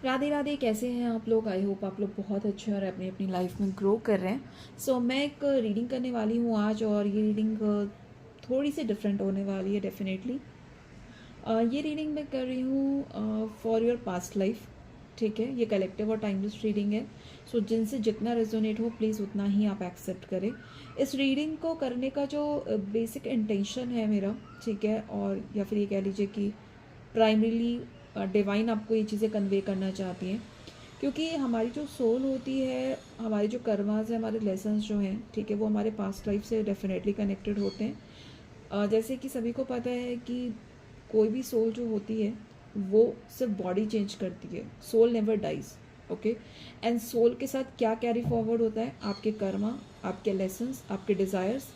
राधे राधे, कैसे हैं आप लोग? आई होप आप लोग बहुत अच्छे और अपनी अपनी लाइफ में ग्रो कर रहे हैं। मैं एक रीडिंग करने वाली हूँ आज, और ये रीडिंग थोड़ी सी डिफरेंट होने वाली है डेफिनेटली। ये रीडिंग मैं कर रही हूँ फॉर योर पास्ट लाइफ। ठीक है, ये कलेक्टिव और टाइमलेस रीडिंग है। जिनसे जितना रेजोनेट हो प्लीज़ उतना ही आप एक्सेप्ट करें। इस रीडिंग को करने का जो बेसिक इंटेंशन है मेरा, ठीक है, और या फिर ये कह लीजिए कि प्राइमरीली डिवाइन आपको ये चीज़ें कन्वे करना चाहती हैं। क्योंकि हमारी जो सोल होती है, हमारी जो कर्मास है, हमारे लेसन्स जो हैं, ठीक है, वो हमारे पास्ट लाइफ से डेफिनेटली कनेक्टेड होते हैं। जैसे कि सभी को पता है कि कोई भी सोल जो होती है वो सिर्फ बॉडी चेंज करती है, soul never dies. Okay, and soul के साथ क्या कैरी फॉरवर्ड होता है? आपके कर्मा, आपके लेसन्स, आपके डिज़ायर्स,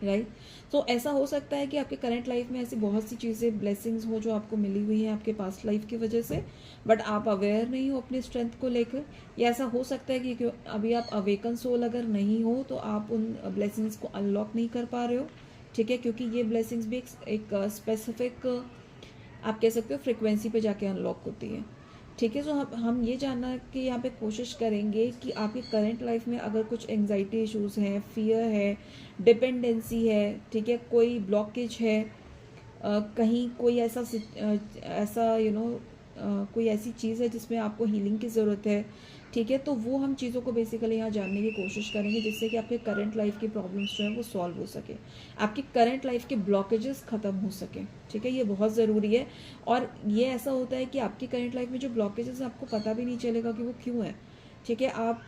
राइट। तो ऐसा हो सकता है कि आपके करंट लाइफ में ऐसी बहुत सी चीज़ें, ब्लेसिंग्स हो जो आपको मिली हुई हैं आपके पास्ट लाइफ की वजह से, बट आप अवेयर नहीं हो अपनी स्ट्रेंथ को लेकर। या ऐसा हो सकता है कि अभी आप अवेकन सोल अगर नहीं हो तो आप उन ब्लेसिंग्स को अनलॉक नहीं कर पा रहे हो। ठीक है, क्योंकि ये ब्लेसिंग्स भी एक स्पेसिफिक, आप कह सकते हो, फ्रिक्वेंसी पे जाके अनलॉक होती है। ठीक है, हम ये जानना कि यहाँ पे कोशिश करेंगे कि आपकी करंट लाइफ में अगर कुछ एंजाइटी इश्यूज हैं, फियर है, डिपेंडेंसी है, ठीक है, कोई ब्लॉकेज है, कहीं कोई ऐसा कोई ऐसी चीज़ है जिसमें आपको हीलिंग की ज़रूरत है। ठीक है, तो वो हम चीज़ों को बेसिकली यहाँ जानने की कोशिश करेंगे, जिससे कि आपके करंट लाइफ की प्रॉब्लम्स जो है वो सॉल्व हो सके, आपकी करंट लाइफ के ब्लॉकेजेस ख़त्म हो सके। ठीक है, ये बहुत ज़रूरी है। और ये ऐसा होता है कि आपकी करंट लाइफ में जो ब्लॉकेजेस आपको पता भी नहीं चलेगा कि वो क्यों है। ठीक है, आप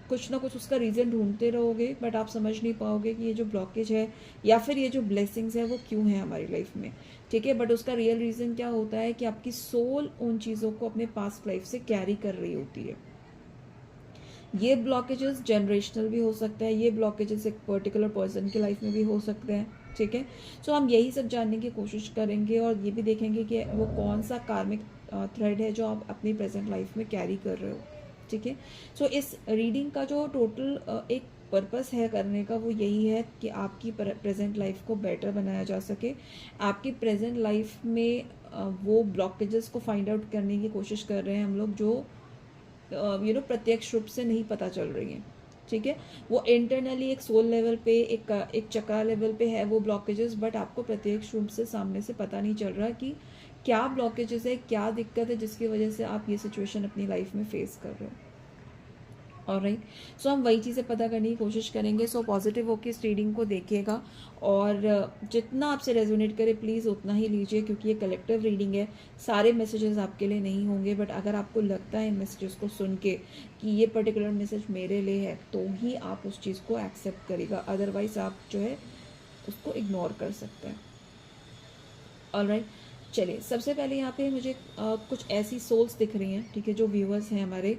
कुछ ना कुछ उसका रीज़न ढूंढते रहोगे, बट आप समझ नहीं पाओगे कि ये जो ब्लॉकेज है या फिर ये जो ब्लेसिंग्स है वो क्यों है हमारी लाइफ में। ठीक है, बट उसका रियल रीज़न क्या होता है कि आपकी सोल उन चीज़ों को अपने पास्ट लाइफ से कैरी कर रही होती है। ये ब्लॉकेजेस जनरेशनल भी हो सकता है, ये ब्लॉकेजेस एक पर्टिकुलर पर्सन की लाइफ में भी हो सकते हैं। ठीक है, हम यही सब जानने की कोशिश करेंगे, और ये भी देखेंगे कि वो कौन सा कार्मिक थ्रेड है जो आप अपनी प्रेजेंट लाइफ में कैरी कर रहे हो। ठीक है, इस रीडिंग का जो टोटल एक पर्पस है करने का, वो यही है कि आपकी प्रेजेंट लाइफ को बेटर बनाया जा सके। आपकी प्रेजेंट लाइफ में वो ब्लॉकेजेस को फाइंड आउट करने की कोशिश कर रहे हैं हम लोग, जो प्रत्यक्ष रूप से नहीं पता चल रही हैं। ठीक है, वो इंटरनली एक सोल लेवल पे, एक चक्रा लेवल पे है वो ब्लॉकेजेस, बट आपको प्रत्यक्ष रूप से सामने से पता नहीं चल रहा कि क्या ब्लॉकेजेस है, क्या दिक्कत है जिसकी वजह से आप ये सिचुएशन अपनी लाइफ में फेस कर रहे हो। ऑलराइट, हम वही चीज़ें पता करने की कोशिश करेंगे। पॉजिटिव होकर इस रीडिंग को देखिएगा, और जितना आपसे रेजोनेट करे प्लीज़ उतना ही लीजिए, क्योंकि ये कलेक्टिव रीडिंग है। सारे मैसेजेस आपके लिए नहीं होंगे, बट अगर आपको लगता है इन मैसेजेस को सुन के कि ये पर्टिकुलर मैसेज मेरे लिए है, तो ही आप उस चीज़ को एक्सेप्ट करेगा, अदरवाइज आप जो है उसको इग्नोर कर सकते हैं। ऑलराइट, चलिए, सबसे पहले यहाँ पे मुझे कुछ ऐसी सोल्स दिख रही हैं, ठीक है, जो व्यूअर्स हैं हमारे,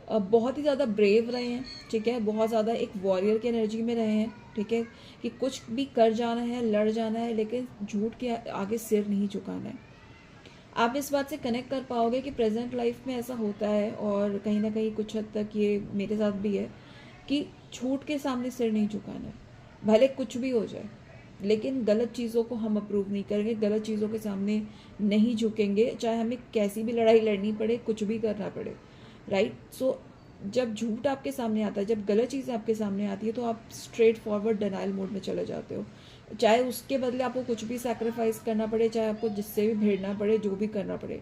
बहुत ही ज़्यादा ब्रेव रहे हैं। ठीक है, बहुत ज़्यादा एक वॉरियर की एनर्जी में रहे हैं। ठीक है, कि कुछ भी कर जाना है, लड़ जाना है, लेकिन झूठ के आगे सिर नहीं झुकाना है। आप इस बात से कनेक्ट कर पाओगे कि प्रेजेंट लाइफ में ऐसा होता है, और कहीं ना कहीं कुछ हद तक ये मेरे साथ भी है, कि झूठ के सामने सिर नहीं झुकाना है। भले कुछ भी हो जाए, लेकिन गलत चीज़ों को हम अप्रूव नहीं करेंगे, गलत चीज़ों के सामने नहीं झुकेंगे, चाहे हमें कैसी भी लड़ाई लड़नी पड़े, कुछ भी करना पड़े। राइट, जब झूठ आपके सामने आता है, जब गलत चीज़ आपके सामने आती है, तो आप स्ट्रेट फॉरवर्ड डिनाइल मोड में चले जाते हो, चाहे उसके बदले आपको कुछ भी सैक्रिफाइस करना पड़े, चाहे आपको जिससे भी भिड़ना पड़े, जो भी करना पड़े।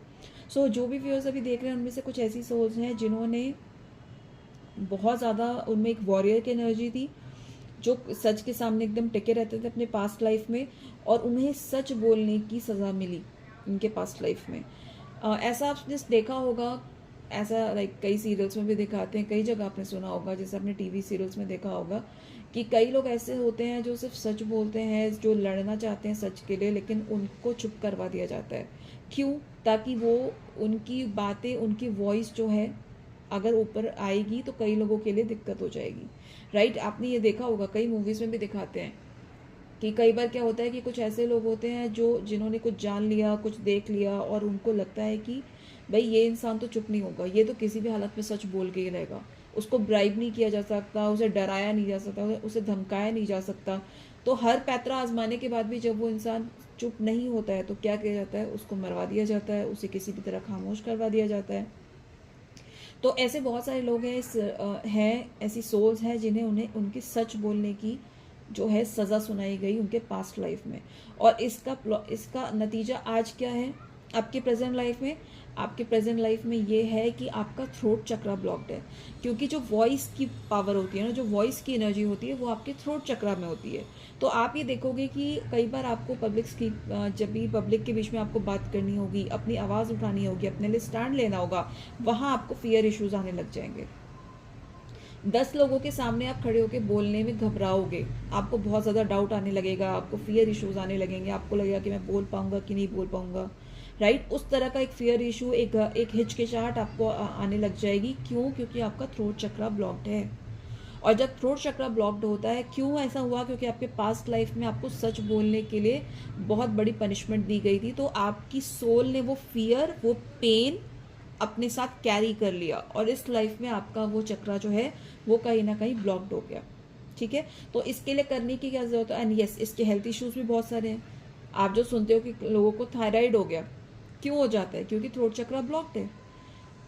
जो भी व्यूअर्स अभी देख रहे हैं, उनमें से कुछ ऐसी सोल्स हैं जिन्होंने बहुत ज़्यादा, उनमें एक वॉरियर की एनर्जी थी, जो सच के सामने एकदम टिके रहते थे अपने पास्ट लाइफ में, और उन्हें सच बोलने की सज़ा मिली उनके पास्ट लाइफ में। ऐसा आपने देखा होगा, ऐसा लाइक कई सीरियल्स में भी दिखाते हैं, कई जगह आपने सुना होगा, जैसे आपने टीवी सीरियल्स में देखा होगा कि कई लोग ऐसे होते हैं जो सिर्फ सच बोलते हैं, जो लड़ना चाहते हैं सच के लिए, लेकिन उनको चुप करवा दिया जाता है। क्यों? ताकि वो, उनकी बातें, उनकी वॉइस जो है अगर ऊपर आएगी तो कई लोगों के लिए दिक्कत हो जाएगी। राइट, आपने ये देखा होगा, कई मूवीज़ में भी दिखाते हैं कि कई बार क्या होता है कि कुछ ऐसे लोग होते हैं जिन्होंने कुछ जान लिया, कुछ देख लिया, और उनको लगता है कि भाई ये इंसान तो चुप नहीं होगा, ये तो किसी भी हालत में सच बोल के ही रहेगा, उसको ब्राइब नहीं किया जा सकता, उसे डराया नहीं जा सकता, उसे धमकाया नहीं जा सकता। तो हर पैतरा आजमाने के बाद भी जब वो इंसान चुप नहीं होता है तो क्या किया जाता है, उसको मरवा दिया जाता है, उसे किसी भी तरह खामोश करवा दिया जाता है। तो ऐसे बहुत सारे लोग हैं ऐसी सोल्स हैं जिन्हें उन्हें उनकी सच बोलने की जो है सज़ा सुनाई गई उनके पास्ट लाइफ में। और इसका नतीजा आज क्या है आपके प्रेजेंट लाइफ में? आपके प्रेजेंट लाइफ में ये है कि आपका थ्रोट चक्रा ब्लॉक्ड है, क्योंकि जो वॉइस की पावर होती है ना, जो वॉइस की एनर्जी होती है, वो आपके थ्रोट चक्रा में होती है। तो आप ये देखोगे कि कई बार आपको जब भी पब्लिक के बीच में आपको बात करनी होगी, अपनी आवाज़ उठानी होगी, अपने लिए स्टैंड लेना होगा, वहाँ आपको फियर इश्यूज आने लग जाएंगे। 10 लोगों के सामने आप खड़े होकर बोलने में घबराओगे, आपको बहुत ज़्यादा डाउट आने लगेगा, आपको फियर इश्यूज आने लगेंगे, आपको लगेगा कि मैं बोल पाऊंगा कि नहीं बोल पाऊंगा, राइट? उस तरह का एक फियर इशू, एक हिचकिचाहट आपको आने लग जाएगी। क्यों? क्योंकि आपका थ्रोट चक्रा ब्लॉक्ड है। और जब थ्रोट चक्रा ब्लॉक्ड होता है, क्यों ऐसा हुआ? क्योंकि आपके पास्ट लाइफ में आपको सच बोलने के लिए बहुत बड़ी पनिशमेंट दी गई थी, तो आपकी सोल ने वो फियर, वो पेन अपने साथ कैरी कर लिया, और इस लाइफ में आपका वो चक्रा जो है वो कहीं ना कहीं ब्लॉक्ड हो गया। ठीक है, तो इसके लिए करने की क्या जरूरत है? एंड यस, इसके हेल्थ इश्यूज भी बहुत सारे हैं। आप जो सुनते हो कि लोगों को थायराइड हो गया, क्यों हो जाता है? क्योंकि थ्रोट चक्रा ब्लॉक्ड है।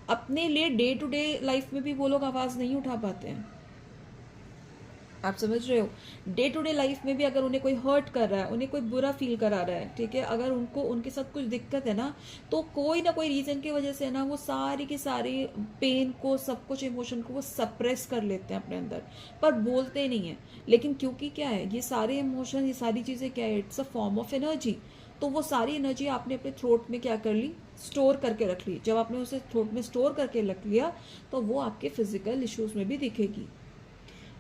अपने लिए डे टू डे लाइफ में भी वो लोग आवाज नहीं उठा पाते हैं। आप समझ रहे हो? डे टू डे लाइफ में भी अगर उन्हें कोई हर्ट कर रहा है, उन्हें कोई बुरा फील करा रहा है, ठीक है, अगर उनको उनके साथ कुछ दिक्कत है ना, तो कोई ना कोई रीजन की वजह से ना वो सारी की सारी पेन को, सब कुछ इमोशन को वो सप्रेस कर लेते हैं अपने अंदर, पर बोलते नहीं है। लेकिन क्योंकि क्या है, ये सारे इमोशन, ये सारी चीजें क्या है, it's a form of energy. तो वो सारी एनर्जी आपने अपने थ्रोट में क्या कर ली, स्टोर करके रख ली। जब आपने उसे थ्रोट में स्टोर करके रख लिया, तो वो आपके फिजिकल इश्यूज में भी दिखेगी।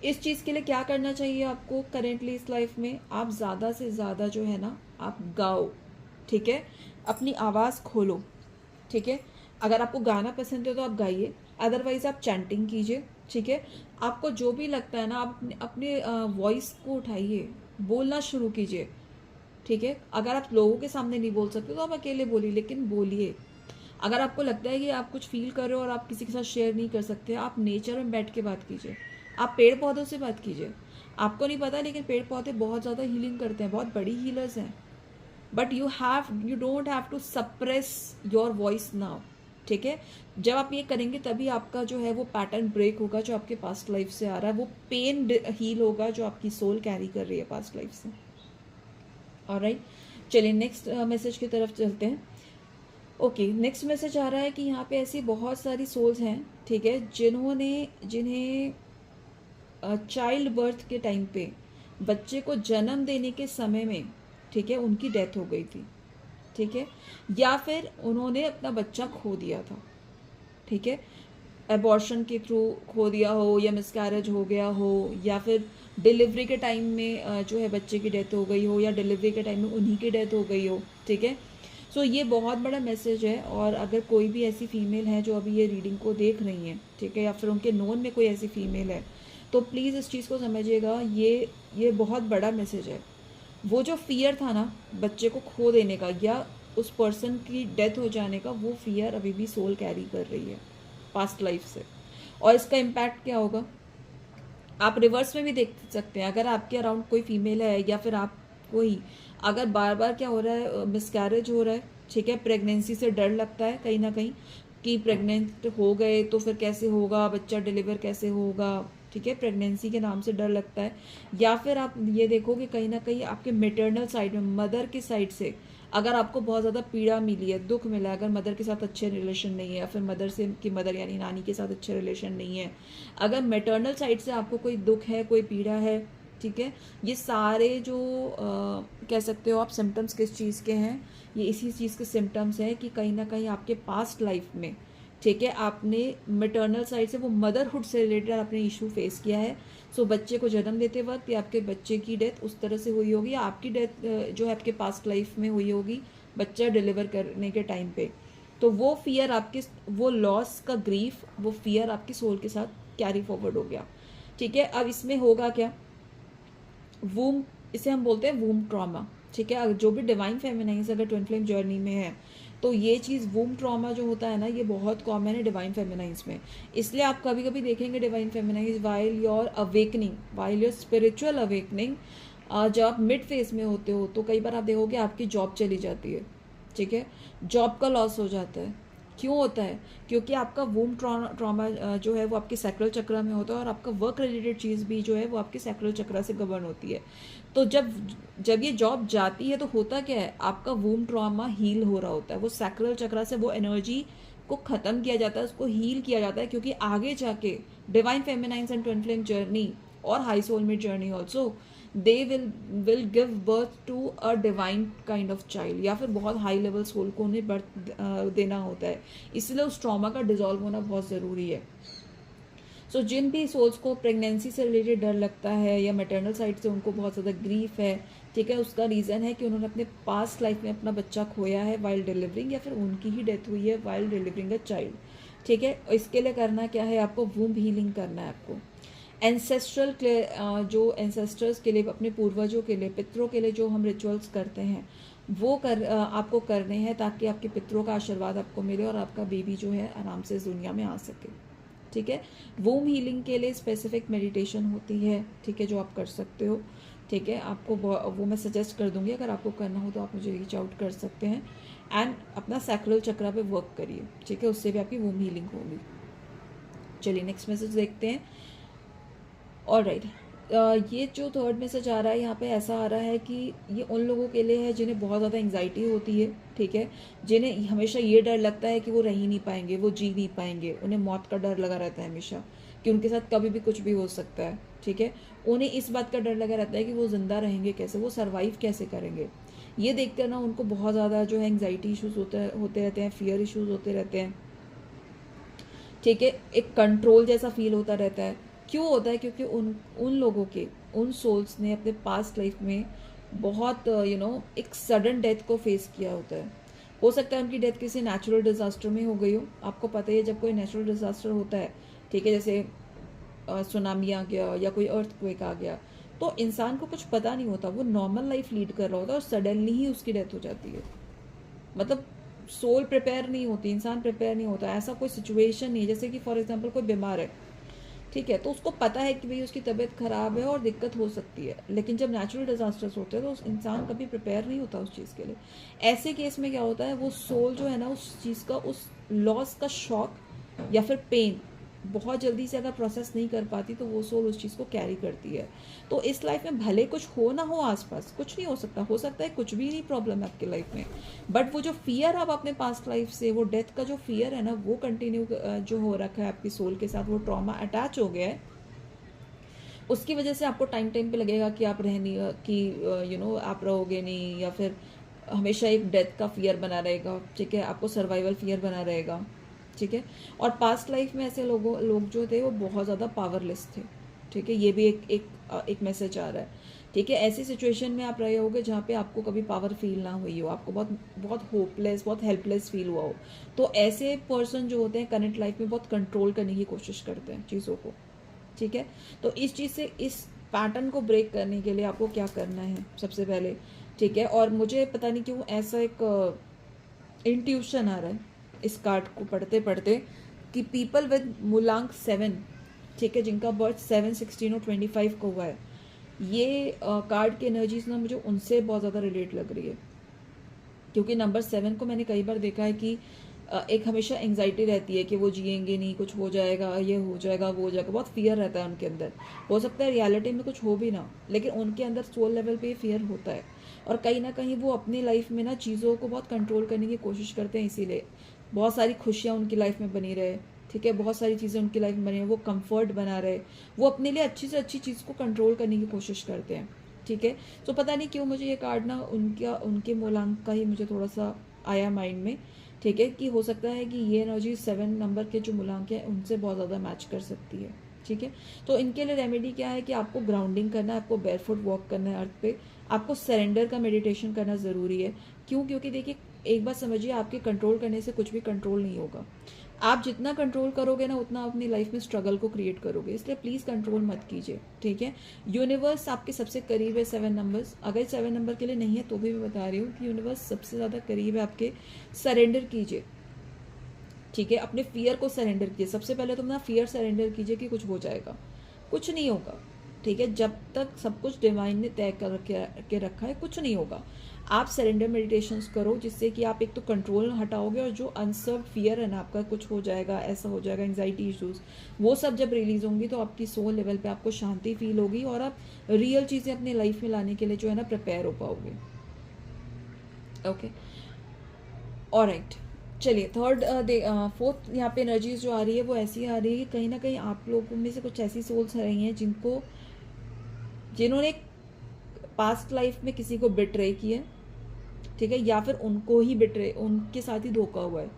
इस चीज़ के लिए क्या करना चाहिए आपको करेंटली इस लाइफ में? आप ज़्यादा से ज़्यादा जो है ना, आप गाओ, ठीक है, अपनी आवाज़ खोलो, ठीक है। अगर आपको गाना पसंद है तो आप गाइए, अदरवाइज आप चैंटिंग कीजिए, ठीक है। आपको जो भी लगता है ना, आप अपने वॉइस को उठाइए, बोलना शुरू कीजिए, ठीक है। अगर आप लोगों के सामने नहीं बोल सकते तो आप अकेले बोलिए, लेकिन बोलिए। अगर आपको लगता है कि आप कुछ फील कर रहे हो और आप किसी के साथ शेयर नहीं कर सकते, आप नेचर में बैठ के बात कीजिए, आप पेड़ पौधों से बात कीजिए। आपको नहीं पता, लेकिन पेड़ पौधे बहुत ज़्यादा हीलिंग करते हैं, बहुत बड़ी हीलर्स हैं। But you don't have to suppress your voice now, ठीक है। जब आप ये करेंगे तभी आपका जो है वो पैटर्न ब्रेक होगा, जो आपके पास्ट लाइफ से आ रहा है, वो पेन हील होगा जो आपकी सोल कैरी कर रही है पास्ट लाइफ से। ऑलराइट, चलिए नेक्स्ट मैसेज की तरफ चलते हैं। ओके, नेक्स्ट मैसेज आ रहा है कि यहाँ पे ऐसी बहुत सारी सोल्स हैं, ठीक है, जिन्हें चाइल्ड बर्थ के टाइम पे, बच्चे को जन्म देने के समय में, ठीक है, उनकी डेथ हो गई थी, ठीक है, या फिर उन्होंने अपना बच्चा खो दिया था, ठीक है, एबॉर्शन के थ्रू खो दिया हो, या मिसकैरेज हो गया हो, या फिर डिलीवरी के टाइम में जो है बच्चे की डेथ हो गई हो, या डिलीवरी के टाइम में उन्हीं की डेथ हो गई हो, ठीक है। सो ये बहुत बड़ा मैसेज है। और अगर कोई भी ऐसी फीमेल है जो अभी ये रीडिंग को देख रही है, ठीक है, या फिर उनके नोन में कोई ऐसी फीमेल है, तो प्लीज़ इस चीज़ को समझिएगा, ये बहुत बड़ा मैसेज है। वो जो फियर था ना बच्चे को खो देने का, या उस पर्सन की डेथ हो जाने का, वो फियर अभी भी सोल कैरी कर रही है पास्ट लाइफ से। और इसका इम्पैक्ट क्या होगा आप रिवर्स में भी देख सकते हैं। अगर आपके अराउंड कोई फीमेल है, या फिर आप कोई, अगर बार बार क्या हो रहा है, मिसकैरेज हो रहा है, ठीक है, प्रेगनेंसी से डर लगता है कहीं ना कहीं कि प्रेग्नेंट हो गए तो फिर कैसे होगा, बच्चा डिलीवर कैसे होगा, ठीक है, प्रेगनेंसी के नाम से डर लगता है। या फिर आप ये देखोगे कहीं ना कहीं आपके मेटर्नल साइड में, मदर की साइड से अगर आपको बहुत ज़्यादा पीड़ा मिली है, दुख मिला है, अगर मदर के साथ अच्छे रिलेशन नहीं है, या फिर मदर यानी नानी के साथ अच्छे रिलेशन नहीं है, अगर मेटर्नल साइड से आपको कोई दुख है, कोई पीड़ा है, ठीक है, ये सारे जो कह सकते हो आप सिम्टम्स किस चीज़ के हैं, ये इसी चीज़ के सिम्टम्स हैं कि कहीं ना कहीं आपके पास्ट लाइफ में, ठीक है, आपने मैटरनल साइड से, वो मदरहुड से रिलेटेड आपने इशू फेस किया है। सो बच्चे को जन्म देते वक्त या आपके बच्चे की डेथ उस तरह से हुई होगी, या आपकी डेथ जो है आपके पास्ट लाइफ में हुई होगी बच्चा डिलीवर करने के टाइम पे। तो वो फियर आपके, वो लॉस का ग्रीफ, वो फियर आपकी सोल के साथ कैरी फॉरवर्ड हो गया, ठीक है। अब इसमें होगा क्या, वूम, इसे हम बोलते हैं वूम ट्रॉमा, ठीक है। जो भी डिवाइन फेमिनाइंस अगर ट्विन फ्लेम जर्नी में है, तो ये चीज़ वूम ट्रॉमा जो होता है ना, ये बहुत कॉमन है डिवाइन फेमिनाइंस में। इसलिए आप कभी कभी देखेंगे divine feminines while your awakening, while your spiritual awakening, जब आप मिड फेज में होते हो तो कई बार आप देखोगे आपकी जॉब चली जाती है, ठीक है, जॉब का लॉस हो जाता है। क्यों होता है? क्योंकि आपका वूम ट्रॉमा जो है वो आपके सैक्रल चक्र में होता है, और आपका वर्क रिलेटेड चीज़ भी जो है वो आपके सैक्रल चक्र से गवर्न होती है। तो जब जब ये जॉब जाती है तो होता क्या है, आपका वूम ट्रॉमा हील हो रहा होता है, वो सैक्रल चक्र से वो एनर्जी को ख़त्म किया जाता है, उसको हील किया जाता है, क्योंकि आगे जाके divine feminines and twin flame journey और high soulmate journey also, they will give birth to a divine kind of child, या फिर बहुत हाई लेवल सोल को उन्हें बर्थ देना होता है। इसलिए उस ट्रॉमा का डिजॉल्व होना बहुत ज़रूरी है। सो जिन भी सोल्स को प्रेगनेंसी से रिलेटेड डर लगता है या मैटरनल साइड से उनको बहुत ज़्यादा ग्रीफ है, ठीक है, उसका रीज़न है कि उन्होंने अपने पास्ट लाइफ में अपना बच्चा खोया है वाइल डिलीवरिंग, या फिर उनकी ही डेथ हुई है वाइल डिलीवरिंग अ चाइल्ड, ठीक है। इसके लिए करना क्या है, आपको वूम्ब हीलिंग करना है। आपको एंसेस्ट्रल जो एंसेस्टर्स के लिए, अपने पूर्वजों के लिए, पितरों के लिए जो हम रिचुअल्स करते हैं वो आपको करने हैं, ताकि आपके पितरों का आशीर्वाद आपको मिले और आपका बेबी जो है आराम से इस दुनिया में आ सके, ठीक है। वूम हीलिंग के लिए स्पेसिफिक मेडिटेशन होती है, ठीक है, जो आप कर सकते हो, ठीक है। आपको वो मैं सजेस्ट कर दूंगी, अगर आपको करना हो तो आप मुझे रीच आउट कर सकते हैं। एंड अपना सैक्रल चक्र पे वर्क करिए, ठीक है, उससे भी आपकी वूम हीलिंग होगी। चलिए नेक्स्ट मैसेज देखते हैं। ऑलराइट, ये जो थर्ड मैसेज आ रहा है यहाँ पे ऐसा आ रहा है कि ये उन लोगों के लिए है जिन्हें बहुत ज़्यादा एंग्जाइटी होती है, ठीक है, जिन्हें हमेशा ये डर लगता है कि वो रह ही नहीं पाएंगे, वो जी नहीं पाएंगे, उन्हें मौत का डर लगा रहता है हमेशा कि उनके साथ कभी भी कुछ भी हो सकता है, ठीक है। उन्हें इस बात का डर लगा रहता है कि वो ज़िंदा रहेंगे कैसे, वो सर्वाइव कैसे करेंगे। ये देखकर ना उनको बहुत ज़्यादा जो है एंग्जाइटी इशूज़ होते रहते हैं, फियर इशूज़ होते रहते हैं, ठीक है, एक कंट्रोल जैसा फील होता रहता है। क्यों होता है? क्योंकि उन उन लोगों के, उन सोल्स ने अपने पास्ट लाइफ में बहुत एक सडन डेथ को फेस किया होता है। हो सकता है उनकी डेथ किसी नेचुरल डिजास्टर में हो गई हो। आपको पता ही है जब कोई नेचुरल डिजास्टर होता है, ठीक है, जैसे सुनामी आ गया या कोई अर्थक्वेक आ गया, तो इंसान को कुछ पता नहीं होता, वो नॉर्मल लाइफ लीड कर रहा होता है और सडनली ही उसकी डेथ हो जाती है। मतलब सोल प्रिपेयर नहीं होती, इंसान प्रिपेयर नहीं होता, ऐसा कोई सिचुएशन नहीं है। जैसे कि फॉर एग्जांपल कोई बीमार है, ठीक है, तो उसको पता है कि भाई उसकी तबीयत खराब है और दिक्कत हो सकती है, लेकिन जब नेचुरल डिजास्टर्स होते हैं तो उस इंसान कभी प्रिपेयर नहीं होता उस चीज़ के लिए। ऐसे केस में क्या होता है, वो सोल जो है ना उस चीज़ का, उस लॉस का शॉक या फिर पेन बहुत जल्दी से अगर प्रोसेस नहीं कर पाती, तो वो सोल उस चीज़ को कैरी करती है। तो इस लाइफ में भले कुछ हो ना हो, आसपास कुछ नहीं हो सकता है कुछ भी नहीं प्रॉब्लम है आपकी लाइफ में, बट वो जो फियर आप अपने पास्ट लाइफ से, वो डेथ का जो फियर है ना, वो कंटिन्यू जो हो रखा है आपकी सोल के साथ, वो ट्रॉमा अटैच हो गया है, उसकी वजह से आपको टाइम टाइम पे लगेगा कि आप आप रहोगे नहीं, या फिर हमेशा एक डेथ का फियर बना रहेगा, ठीक है, आपको सर्वाइवल फियर बना रहेगा, ठीक है। और पास्ट लाइफ में ऐसे लोग जो थे वो बहुत ज़्यादा पावरलेस थे, ठीक है, ये भी एक मैसेज आ रहा है, ठीक है। ऐसी सिचुएशन में आप रहे होगे जहाँ पे आपको कभी पावर फील ना हुई हो, आपको बहुत बहुत होपलेस, बहुत हेल्पलेस फील हुआ हो, तो ऐसे पर्सन जो होते हैं करंट लाइफ में बहुत कंट्रोल करने की कोशिश करते हैं चीज़ों को, ठीक है। तो इस चीज़ से, इस पैटर्न को ब्रेक करने के लिए आपको क्या करना है सबसे पहले, ठीक है। और मुझे पता नहीं क्यों ऐसा एक इंट्यूशन आ रहा है इस कार्ड को पढ़ते पढ़ते कि पीपल विद मूलांक 7, ठीक है, जिनका बर्थ 7, 16 और 25 को हुआ है, ये कार्ड की एनर्जीज ना मुझे उनसे बहुत ज़्यादा रिलेट लग रही है। क्योंकि नंबर 7 को मैंने कई बार देखा है कि एक हमेशा एंग्जाइटी रहती है कि वो जिएंगे नहीं, कुछ हो जाएगा, ये हो जाएगा, वो हो जाएगा, बहुत फियर रहता है उनके अंदर। हो सकता है रियलिटी में कुछ हो भी ना, लेकिन उनके अंदर सोल लेवल पे फियर होता है, और कहीं ना कहीं वो अपनी लाइफ में ना चीज़ों को बहुत कंट्रोल करने की कोशिश करते हैं, इसीलिए बहुत सारी खुशियाँ उनकी लाइफ में बनी रहे, ठीक है, बहुत सारी चीज़ें उनकी लाइफ में बनी रहे, वो कंफर्ट बना रहे, वो अपने लिए अच्छी से अच्छी चीज़ को कंट्रोल करने की कोशिश करते हैं, ठीक है। तो पता नहीं क्यों मुझे ये कार्ड ना उनके मूलांक का ही मुझे थोड़ा सा आया माइंड में, ठीक है, कि हो सकता है कि ये एनर्जी 7 नंबर के जो मूलांक है उनसे बहुत ज़्यादा मैच कर सकती है, ठीक है। तो इनके लिए रेमेडी क्या है कि आपको ग्राउंडिंग करना है, आपको बेयरफुट वॉक करना है अर्थ पे, आपको सरेंडर का मेडिटेशन करना ज़रूरी है। क्यों? क्योंकि देखिए एक बात समझिए, आपके कंट्रोल करने से कुछ भी कंट्रोल नहीं होगा। आप जितना कंट्रोल करोगे ना, उतना अपनी लाइफ में स्ट्रगल को क्रिएट करोगे, इसलिए प्लीज़ कंट्रोल मत कीजिए, ठीक है। यूनिवर्स आपके सबसे करीब है 7 नंबर्स, अगर 7 नंबर के लिए नहीं है तो भी मैं बता रही हूँ कि यूनिवर्स सबसे ज़्यादा करीब है आपके। सरेंडर कीजिए, ठीक है, अपने फियर को सरेंडर कीजिए। सबसे पहले तो अपना फियर सरेंडर कीजिए कि कुछ हो जाएगा, कुछ नहीं होगा, ठीक है, जब तक सब कुछ डिवाइन ने तय कर के रखा है कुछ नहीं होगा। आप सरेंडर मेडिटेशंस करो जिससे कि आप एक तो कंट्रोल हटाओगे और जो अनसर्व फियर है ना आपका, कुछ हो जाएगा, ऐसा हो जाएगा, एंजाइटी इश्यूज, वो सब जब रिलीज होंगी तो आपकी सोल लेवल पे आपको शांति फील होगी और आप रियल चीज़ें अपनी लाइफ में लाने के लिए जो है ना प्रिपेयर हो पाओगे। ओके, ऑलराइट, चलिए थर्ड फोर्थ यहाँ पे एनर्जीज जो आ रही है वो ऐसी आ रही है कि कहीं ना कहीं आप लोगों में से कुछ ऐसी सोल्स रही हैं जिन्होंने पास्ट लाइफ में किसी को बिट्रे किया, ठीक है, या फिर उनको ही बिट्रे, उनके साथ ही धोखा हुआ है,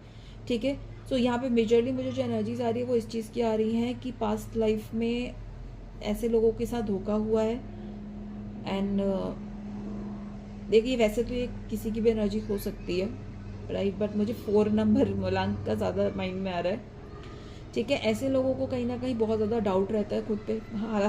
ठीक है। सो यहाँ पे मेजरली मुझे जो एनर्जीज आ रही है वो इस चीज़ की आ रही हैं कि पास्ट लाइफ में ऐसे लोगों के साथ धोखा हुआ है। एंड देखिए वैसे तो ये किसी की भी एनर्जी हो सकती है, राइट, बट मुझे 4 नंबर मूलांक का ज़्यादा माइंड में आ रहा है, ठीक है। ऐसे लोगों को कहीं ना कहीं बहुत ज़्यादा डाउट रहता है खुद पे।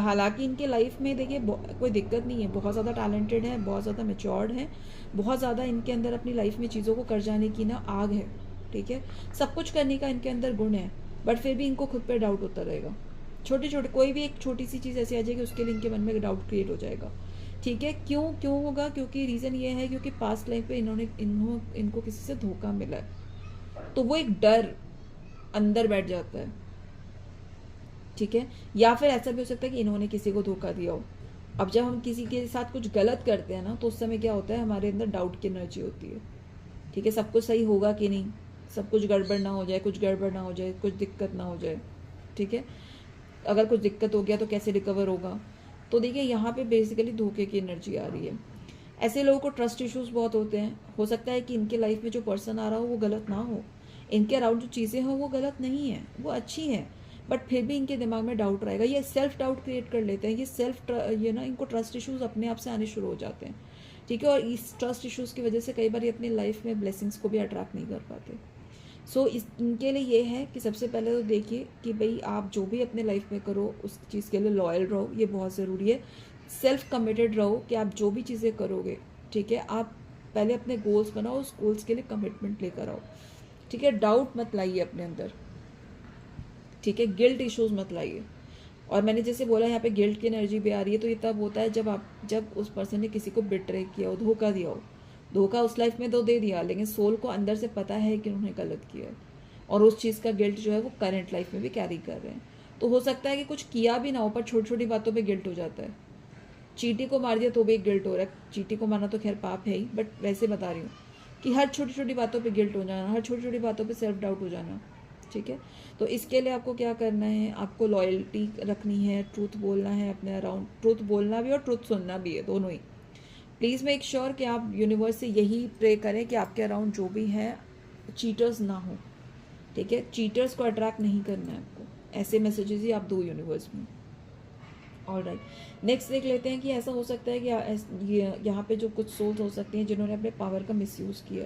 हालांकि इनके लाइफ में देखिए कोई दिक्कत नहीं है, बहुत ज़्यादा टैलेंटेड है, बहुत ज़्यादा मेच्योर्ड है, बहुत ज़्यादा इनके अंदर अपनी लाइफ में चीज़ों को कर जाने की ना आग है, ठीक है, सब कुछ करने का इनके अंदर गुण है, बट फिर भी इनको खुद पर डाउट होता रहेगा। छोटे छोटे कोई भी एक छोटी सी चीज़ ऐसी आ जाएगी उसके लिए इनके मन में डाउट क्रिएट हो जाएगा, ठीक है। क्यों होगा? क्योंकि रीज़न ये है क्योंकि पास्ट लाइफ पे इनको किसी से धोखा मिला है, तो वो एक डर अंदर बैठ जाता है, ठीक है। या फिर ऐसा भी हो सकता है कि इन्होंने किसी को धोखा दिया हो। अब जब हम किसी के साथ कुछ गलत करते हैं ना तो उस समय क्या होता है, हमारे अंदर डाउट की एनर्जी होती है, ठीक है, सब कुछ सही होगा कि नहीं, सब कुछ गड़बड़ ना हो जाए, कुछ गड़बड़ ना हो जाए, कुछ दिक्कत ना हो जाए, ठीक है, अगर कुछ दिक्कत हो गया तो कैसे रिकवर होगा। तो देखिए यहाँ पे बेसिकली धोखे की एनर्जी आ रही है। ऐसे लोगों को ट्रस्ट इश्यूज बहुत होते हैं, हो सकता है कि इनके लाइफ में जो पर्सन आ रहा हो वो गलत ना हो, इनके अराउंड जो चीज़ें हो वो गलत नहीं है, वो अच्छी हैं, बट फिर भी इनके दिमाग में डाउट रहेगा, ये सेल्फ डाउट क्रिएट कर लेते हैं, ये ना इनको ट्रस्ट इश्यूज अपने आप से आने शुरू हो जाते हैं, ठीक है। और इस ट्रस्ट इश्यूज की वजह से कई बार ये अपनी लाइफ में ब्लेसिंग्स को भी अट्रैक्ट नहीं कर पाते। सो इनके लिए ये है कि सबसे पहले तो देखिए कि भाई आप जो भी अपने लाइफ में करो उस चीज़ के लिए लॉयल रहो, ये बहुत ज़रूरी है। सेल्फ कमिटेड रहो कि आप जो भी चीज़ें करोगे, ठीक है, आप पहले अपने गोल्स बनाओ, उस गोल्स के लिए कमिटमेंट लेकर आओ, ठीक है। डाउट मत लाइए अपने अंदर, ठीक है, गिल्ट इश्यूज मत लाइए। और मैंने जैसे बोला यहाँ पे गिल्ट की एनर्जी भी आ रही है, तो ये तब होता है जब उस पर्सन ने किसी को बिट्रे किया हो, धोखा दिया हो। धोखा उस लाइफ में तो दे दिया, लेकिन सोल को अंदर से पता है कि उन्होंने गलत किया है और उस चीज़ का गिल्ट जो है वो करंट लाइफ में भी कैरी कर रहे हैं। तो हो सकता है कि कुछ किया भी ना हो पर छोटी छोटी बातों पे गिल्ट हो जाता है। चींटी को मार दिया तो भी एक गिल्ट हो रहा है, चींटी को मारना तो खैर पाप है ही, बट वैसे बता रही हूँ कि हर छोटी छोटी बातों पे गिल्ट हो जाना, हर छोटी छोटी बातों पे सेल्फ डाउट हो जाना, ठीक है। तो इसके लिए आपको क्या करना है, आपको लॉयल्टी रखनी है, ट्रूथ बोलना है अपने अराउंड, ट्रूथ बोलना भी और ट्रूथ सुनना भी है, दोनों ही। प्लीज़ मेक श्योर कि आप यूनिवर्स से यही प्रे करें कि आपके अराउंड जो भी है चीटर्स ना हो, ठीक है, चीटर्स को अट्रैक्ट नहीं करना है आपको, ऐसे मैसेजेस ही आप दो यूनिवर्स में। ऑलराइट, नेक्स्ट देख लेते हैं कि ऐसा हो सकता है कि यहाँ पे जो कुछ सोल्स हो सकती हैं जिन्होंने अपने पावर का मिसयूज़ किया,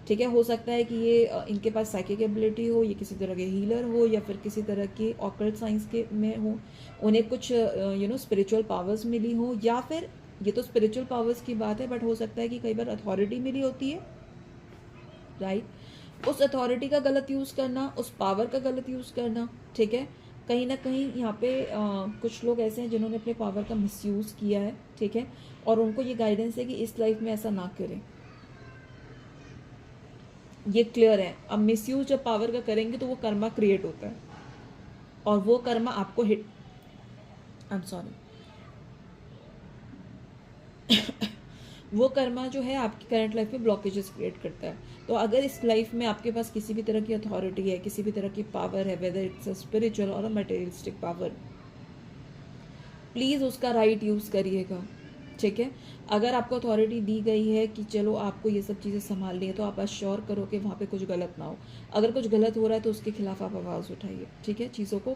ठीक है। हो सकता है कि ये इनके पास साइकिक एबिलिटी हो, ये किसी तरह के हीलर हो या फिर किसी तरह की ऑकल्ट साइंस के में हो, उन्हें कुछ स्पिरिचुअल पावर्स मिली हो, या फिर ये तो स्पिरिचुअल पावर्स की बात है, बट हो सकता है कि कई बार अथॉरिटी मिली होती है, राइट, उस अथॉरिटी का गलत यूज़ करना, उस पावर का गलत यूज़ करना, ठीक है। कहीं ना कहीं यहाँ पे कुछ लोग ऐसे हैं जिन्होंने अपने पावर का मिसयूज़ किया है, ठीक है, और उनको ये गाइडेंस है कि इस लाइफ में ऐसा ना करें, ये क्लियर है। अब मिसयूज जब पावर का करेंगे तो वो कर्मा क्रिएट होता है और वो कर्मा आपको हिट, आई एम सॉरी, वो कर्मा जो है आपकी करंट लाइफ में ब्लॉकेजेस क्रिएट करता है। तो अगर इस लाइफ में आपके पास किसी भी तरह की अथॉरिटी है, किसी भी तरह की पावर है, वेदर इट्स अ स्पिरिचुअल और अ मटेरियलिस्टिक पावर, प्लीज़ उसका राइट यूज़ करिएगा, ठीक है। अगर आपको अथॉरिटी दी गई है कि चलो आपको ये सब चीज़ें संभालनी है, तो आप अश्योर करो कि वहाँ पे कुछ गलत ना हो। अगर कुछ गलत हो रहा है तो उसके खिलाफ आप आवाज़ उठाइए, ठीक है। चीज़ों को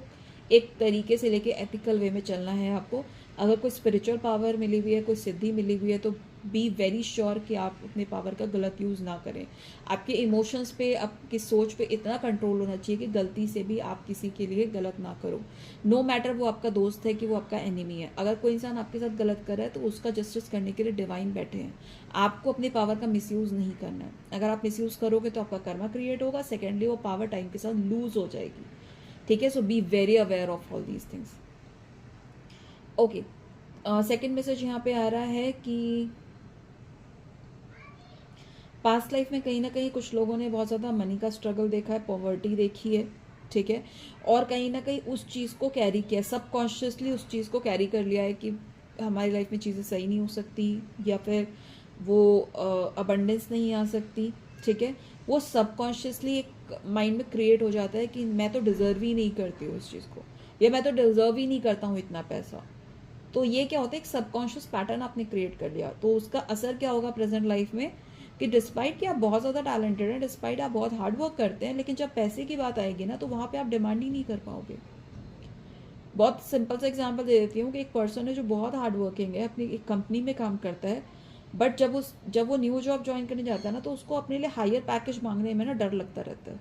एक तरीके से लेके एथिकल वे में चलना है आपको। अगर कोई स्पिरिचुअल पावर मिली हुई है, कोई सिद्धि मिली हुई है, तो बी वेरी श्योर कि आप अपने पावर का गलत यूज़ ना करें। आपके इमोशंस पे, आपकी सोच पे इतना कंट्रोल होना चाहिए कि गलती से भी आप किसी के लिए गलत ना करो, नो मैटर वो आपका दोस्त है कि वो आपका एनिमी है। अगर कोई इंसान आपके साथ गलत कर रहा है तो उसका जस्टिस करने के लिए डिवाइन बैठे हैं। आपको अपनी पावर का मिसयूज़ नहीं करना है। अगर आप मिसयूज़ करोगे तो आपका कर्मा क्रिएट होगा, सेकेंडली वो पावर टाइम के साथ लूज हो जाएगी, ठीक है। So be very aware of all these things, okay. Second message यहाँ पे आ रहा है कि पास्ट लाइफ में कहीं ना कहीं कुछ लोगों ने बहुत ज़्यादा मनी का स्ट्रगल देखा है, पॉवर्टी देखी है, ठीक है, और कहीं ना कहीं उस चीज़ को कैरी किया, सबकॉन्शियसली उस चीज़ को कैरी कर लिया है कि हमारी लाइफ में चीज़ें सही नहीं हो सकती या फिर वो अबंडेंस नहीं आ सकती, ठीक है। वो सबकॉन्शियसली एक माइंड में क्रिएट हो जाता है कि मैं तो डिज़र्व ही नहीं करती हूँ इस चीज़ को, या मैं तो डिज़र्व ही नहीं करता हूँ इतना पैसा। तो ये क्या होता है, एक सबकॉन्शियस पैटर्न आपने क्रिएट कर लिया। तो उसका असर क्या होगा प्रेजेंट लाइफ में कि डिस्पाइट कि आप बहुत ज़्यादा टैलेंटेड हैं, डिस्पाइट आप बहुत हार्ड वर्क करते हैं, लेकिन जब पैसे की बात आएगी ना तो वहाँ पे आप डिमांड ही नहीं कर पाओगे। बहुत सिंपल सा एग्जांपल दे देती हूँ कि एक पर्सन है जो बहुत हार्ड वर्किंग है, अपनी एक कंपनी में काम करता है, बट जब वो न्यू जॉब ज्वाइन करने जाता है ना तो उसको अपने लिए हायर पैकेज मांगने में ना डर लगता रहता है,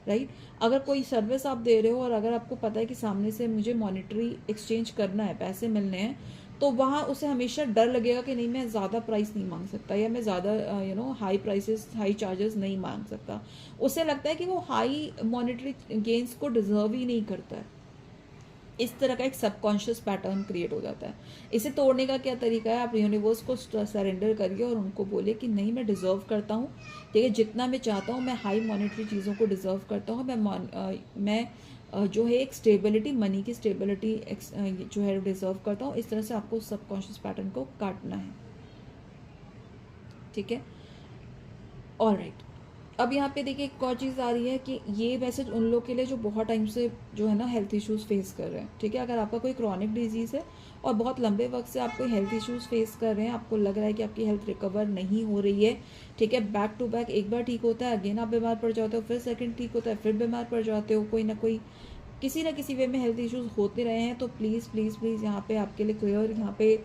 राइट। अगर कोई सर्विस आप दे रहे हो और अगर आपको पता है कि सामने से मुझे मॉनेटरी एक्सचेंज करना है, पैसे मिलने हैं, तो वहाँ उसे हमेशा डर लगेगा कि नहीं मैं ज़्यादा प्राइस नहीं मांग सकता, या मैं ज़्यादा हाई प्राइसेस हाई चार्जेस नहीं मांग सकता। उसे लगता है कि वो हाई मॉनेटरी गेन्स को डिजर्व ही नहीं करता है। इस तरह का एक सबकॉन्शियस पैटर्न क्रिएट हो जाता है। इसे तोड़ने का क्या तरीका है, आप यूनिवर्स को सरेंडर करिए और उनको बोलिए कि नहीं मैं डिज़र्व करता हूँ, ठीक है, जितना मैं चाहता हूँ, मैं हाई मॉनेटरी चीज़ों को डिज़र्व करता हूँ, मैं जो है एक स्टेबिलिटी, मनी की स्टेबिलिटी जो है डिज़र्व करता हूँ। इस तरह से आपको सबकॉन्शियस पैटर्न को काटना है, ठीक है। ऑलराइट, अब यहाँ पे देखिए एक और चीज़ आ रही है कि ये मैसेज उन लोग के लिए जो बहुत टाइम से जो है ना हेल्थ इश्यूज़ फेस कर रहे हैं, ठीक है। अगर आपका कोई क्रॉनिक डिजीज़ है और बहुत लंबे वक्त से आप कोई हेल्थ इश्यूज़ फेस कर रहे हैं, आपको लग रहा है कि आपकी हेल्थ रिकवर नहीं हो रही है, ठीक है, बैक टू बैक एक बार ठीक होता है, अगेन आप बीमार पड़ जाते हो, फिर सेकेंड ठीक होता है, फिर बीमार पड़ जाते हो, कोई ना कोई किसी ना किसी वे में हेल्थ इश्यूज़ होते रहे हैं, तो प्लीज़ प्लीज़ प्लीज़ यहाँ पे आपके लिए क्लियर यहाँ पे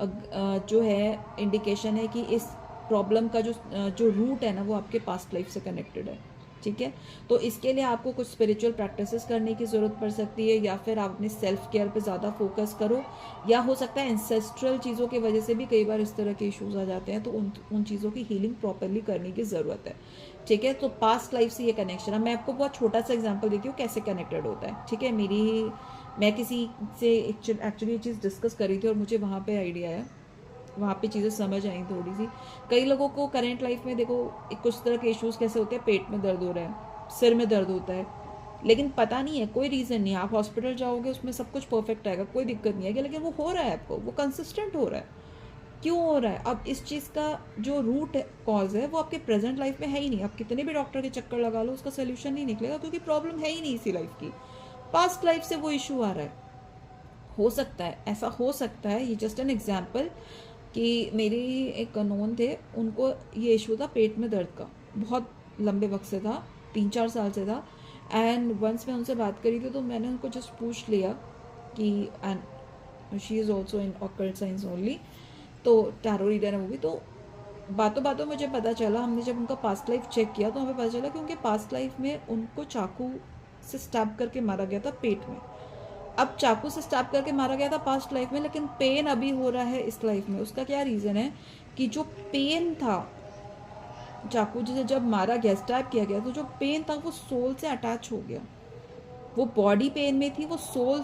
जो है इंडिकेशन है कि इस प्रॉब्लम का जो रूट है ना वो आपके पास्ट लाइफ से कनेक्टेड है, ठीक है। तो इसके लिए आपको कुछ स्पिरिचुअल प्रैक्टिसेस करने की ज़रूरत पड़ सकती है, या फिर आप अपने सेल्फ केयर पे ज़्यादा फोकस करो, या हो सकता है एंसेस्ट्रल चीज़ों की वजह से भी कई बार इस तरह के इश्यूज आ जाते हैं, तो उन चीज़ों की हीलिंग प्रॉपरली करने की ज़रूरत है, ठीक है। तो पास्ट लाइफ से ये कनेक्शन है। मैं आपको बहुत छोटा सा एग्जाम्पल देती हूँ कैसे कनेक्टेड होता है, ठीक है। मैं किसी से एक्चुअली ये चीज़ डिस्कस करी थी और मुझे वहाँ पे आइडिया आया, वहाँ पे चीज़ें समझ आई थोड़ी सी। कई लोगों को करेंट लाइफ में देखो कुछ तरह के इश्यूज़ कैसे होते हैं, पेट में दर्द हो रहा है, सिर में दर्द होता है, लेकिन पता नहीं है, कोई रीज़न नहीं है, आप हॉस्पिटल जाओगे उसमें सब कुछ परफेक्ट आएगा, कोई दिक्कत नहीं आएगी, लेकिन वो हो रहा है आपको, वो कंसिस्टेंट हो रहा है। क्यों हो रहा है? अब इस चीज़ का जो रूट कॉज है वो आपके प्रेजेंट लाइफ में है ही नहीं। आप कितने भी डॉक्टर के चक्कर लगा लो उसका सोल्यूशन नहीं निकलेगा, क्योंकि प्रॉब्लम है ही नहीं इसी लाइफ की, पास्ट लाइफ से वो इशू आ रहा है। हो सकता है, ऐसा हो सकता है, ये जस्ट एन एग्जाम्पल, कि मेरी एक नोन थे, उनको ये इशू था पेट में दर्द का, बहुत लंबे वक्त से था, 3-4 साल से था। एंड वंस मैं उनसे बात करी थी तो मैंने उनको जस्ट पूछ लिया कि, and she is also in occult science only, तो टैरो रीडर है वो भी। तो बातों बातों मुझे पता चला, हमने जब उनका पास्ट लाइफ चेक किया तो हमें पता चला कि उनके पास्ट लाइफ में उनको चाकू से स्टैब करके मारा गया था पेट में। अब चाकू से स्टैब करके मारा गया था पास्ट लाइफ में, लेकिन पेन अभी हो रहा है इस लाइफ में। उसका क्या रीज़न है कि जो पेन था, चाकू जिसे जब मारा गया, स्टैब किया गया, तो जो पेन था वो सोल से अटैच हो गया। वो बॉडी पेन में थी, वो सोल